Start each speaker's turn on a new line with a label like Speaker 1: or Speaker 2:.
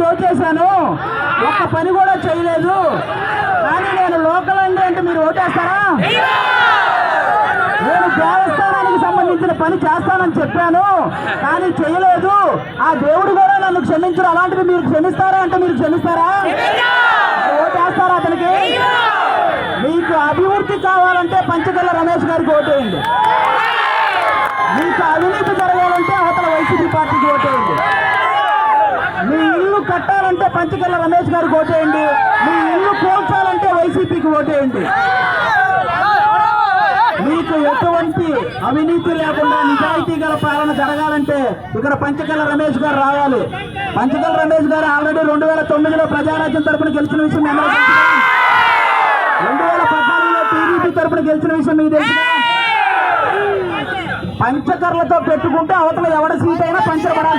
Speaker 1: ఓటేశాను, ఒక్క పని కూడా చేయలేదు, కానీ నేను లోకల్ అండి అంటే మీరు ఓటేస్తారా? నేను దేవస్థానానికి సంబంధించిన పని చేస్తానని చెప్పాను, కానీ చేయలేదు, ఆ దేవుడు కూడా నన్ను క్షమించరు, అలాంటివి మీరు క్షమిస్తారా అంటే మీరు క్షమిస్తారా? ఓటేస్తారా అతనికి? మీకు అభివృద్ధి కావాలంటే పంచకల్ల రమేష్ గారికి ఓటేయండి, మీకు అవినీతి జరగాలంటే అవతల వైసీపీ పార్టీకి ఓటేయండి, మీ ఇల్లు కట్టాలంటే పంచకల్ల రమేష్ గారికి ఓటేయండి, మీ ఇల్లు కోల్చాలంటే వైసీపీకి ఓటేయండి. మీకు ఎటువంటి అవినీతి లేకుండా నిజాయితీ గల పాలన జరగాలంటే ఇక్కడ పంచకల్ల రమేష్ గారు రావాలి. పంచకల్ల రమేష్ గారు ఆల్రెడీ 2009లో ప్రజారాజ్యం తరపున గెలిచిన విషయం 2014లో టీడీపీ తరపున గెలిచిన విషయం మీకు తెలుసు. పంచకర్లతో పెట్టుకుంటే అవతల ఎవడ సీట్ అయినా పంచర్ పడాలి.